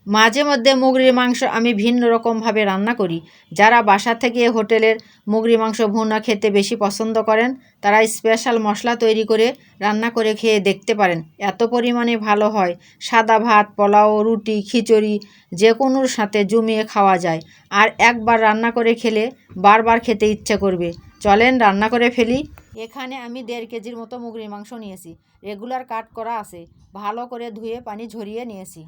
মাঝে মধ্যে মুরগির মাংস আমি ভিন্ন রকমভাবে রান্না করি। যারা বাসা থেকে হোটেলের মুরগির মাংস ভুনা খেতে বেশি পছন্দ করেন তারা স্পেশাল মশলা তৈরি করে রান্না করে খেয়ে দেখতে পারেন। এত পরিমাণে ভালো হয়, সাদা ভাত, পোলাও, রুটি, খিচুড়ি যে কোনোর সাথে জমিয়ে খাওয়া যায়। আর একবার রান্না করে খেলে বারবার খেতে ইচ্ছে করবে। চলেন রান্না করে ফেলি। এখানে আমি 1.5 কেজির মতো মুরগির মাংস নিয়েছি। রেগুলার কাট করা আছে। ভালো করে ধুয়ে পানি ঝরিয়ে নিয়েছি।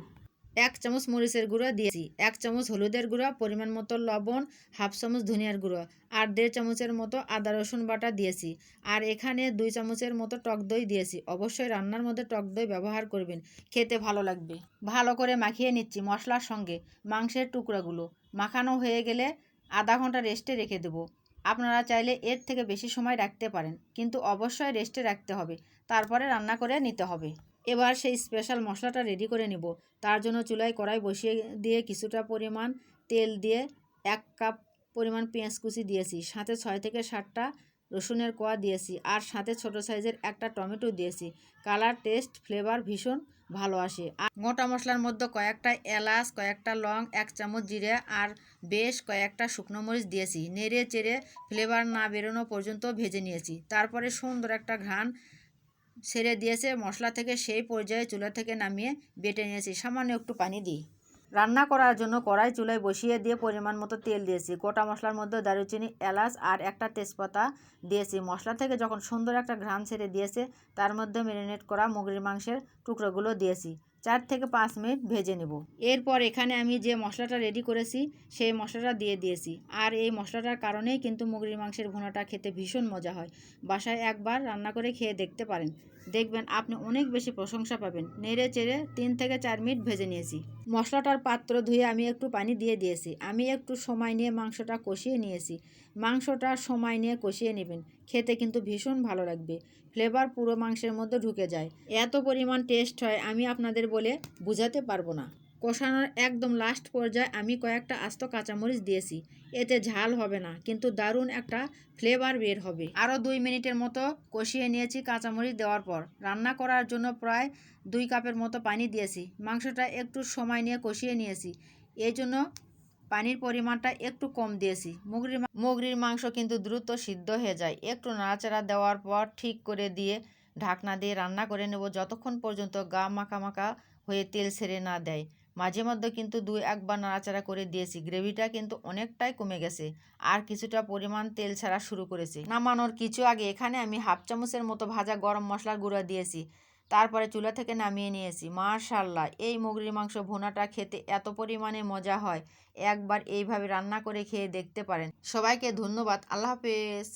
1 চামচ মরিচের গুঁড়ো দিয়েছি, 1 চামচ হলুদের গুঁড়ো, পরিমাণ মতো লবণ, হাফ চামচ ধনিয়ার গুঁড়ো আর 1.5 চামচের মতো আদা রসুন বাটা দিয়েছি। আর এখানে 2 চামচের মতো টক দই দিয়েছি। অবশ্যই রান্নার মধ্যে টক দই ব্যবহার করবেন, খেতে ভালো লাগবে। ভালো করে মাখিয়ে নিচ্ছি মশলার সঙ্গে মাংসের টুকরাগুলো। মাখানো হয়ে গেলে আধা ঘন্টা রেস্টে রেখে দেবো। আপনারা চাইলে এর থেকে বেশি সময় রাখতে পারেন, কিন্তু অবশ্যই রেস্টে রাখতে হবে, তারপরে রান্না করে নিতে হবে। এবার সেই স্পেশাল মশলাটা রেডি করে নেব। তার জন্য চুলায় কড়াই বসিয়ে দিয়ে কিছুটা পরিমাণ তেল দিয়ে 1 কাপ পরিমাণ পেঁয়াজ কুচি দিয়েছি, সাথে 6 থেকে 7টা রসুনের কোয়া দিয়েছি আর সাথে ছোট সাইজের একটা টমেটো দিয়েছি। কালার, টেস্ট, ফ্লেভার ভীষণ ভালো আসে। আর গোটা মশলার মধ্যে কয়েকটা এলাচ, কয়েকটা লং, 1 চামচ জিরে আর বেশ কয়েকটা শুকনো মরিচ দিয়েছি। নেড়ে চেড়ে ফ্লেভার না বেরোনো পর্যন্ত ভেজে নিয়েছি। তারপরে সুন্দর একটা ঘ্রাণ ছেড়ে দিয়েছে মশলা থেকে, সেই পর্যায়ে চুলা থেকে নামিয়ে বেটে নিয়েছি। সামান্য একটু পানি দিই। রান্না করার জন্য কড়াই চুলায় বসিয়ে দিয়ে পরিমাণ মতো তেল দিয়েছি। গোটা মশলার মধ্যে দারুচিনি, এলাচ আর একটা তেজপাতা দিয়েছি। মশলা থেকে যখন সুন্দর একটা ঘ্রাণ ছেড়ে দিয়েছে তার মধ্যে ম্যারিনেট করা মুরগির মাংসের টুকরোগুলো দিয়েছি। 4 থেকে 5 মিনিট ভেজে নেব। এরপর এখানে আমি যে মশলাটা রেডি করেছি সেই মশলাটা দিয়ে দিয়েছি। আর এই মশলাটার কারণেই কিন্তু মুরগির মাংসের ভুনাটা খেতে ভীষণ মজা হয়। বাসায় একবার রান্না করে খেয়ে দেখতে পারেন, দেখবেন আপনি অনেক বেশি প্রশংসা পাবেন। নেড়ে চেড়ে 3 থেকে 4 মিনিট ভেজে নিয়েছি। মশলাটার পাত্র ধুয়ে আমি একটু পানি দিয়ে দিয়েছি। আমি একটু সময় নিয়ে মাংসটা কষিয়ে নিয়েছি। মাংসটা সময় নিয়ে কষিয়ে নেবেন, খেতে কিন্তু ভীষণ ভালো লাগবে। ফ্লেভার পুরো মাংসের মধ্যে ঢুকে যায়, এত পরিমাণ টেস্ট হয় আমি আপনাদের বলে বোঝাতে পারবো না। কষানোর একদম লাস্ট পর্যায়ে আমি কয়েকটা আস্ত কাঁচামরিচ দিয়েছি। এতে ঝাল হবে না, কিন্তু দারুণ একটা ফ্লেভার বের হবে। আরও 2 মিনিটের মতো কষিয়ে নিয়েছি কাঁচামরিচ দেওয়ার পর। রান্না করার জন্য প্রায় 2 কাপের মতো পানি দিয়েছি। মাংসটা একটু সময় নিয়ে কষিয়ে নিয়েছি, এই জন্য পানির পরিমাণটা একটু কম দিয়েছি। মুরগির মাংস কিন্তু দ্রুত সিদ্ধ হয়ে যায়। একটু নাড়াচাড়া দেওয়ার পর ঠিক করে দিয়ে ঢাকনা দিয়ে রান্না করে নেব যতক্ষণ পর্যন্ত গা মাখা মাখা হয়ে তেল ছেড়ে না দেয়। মাঝে মধ্যে কিন্তু 2-1 বার নাড়াচাড়া করে দিয়েছি। গ্রেভিটা কিন্তু অনেকটাই কমে গেছে আর কিছুটা পরিমাণ তেল ছাড়া শুরু করেছে। নামানোর কিছু আগে এখানে আমি হাফ চামচের মতো ভাজা গরম মশলার গুঁড়া দিয়েছি। তারপরে চুলা থেকে নামিয়ে নিয়েছি। মাশাআল্লাহ, এই মুরগির মাংস ভুনাটা খেতে এত পরিমাণে মজা হয়, একবার এইভাবে রান্না করে খেয়ে দেখতে পারেন। সবাইকে ধন্যবাদ। আল্লাহ হাফেজ।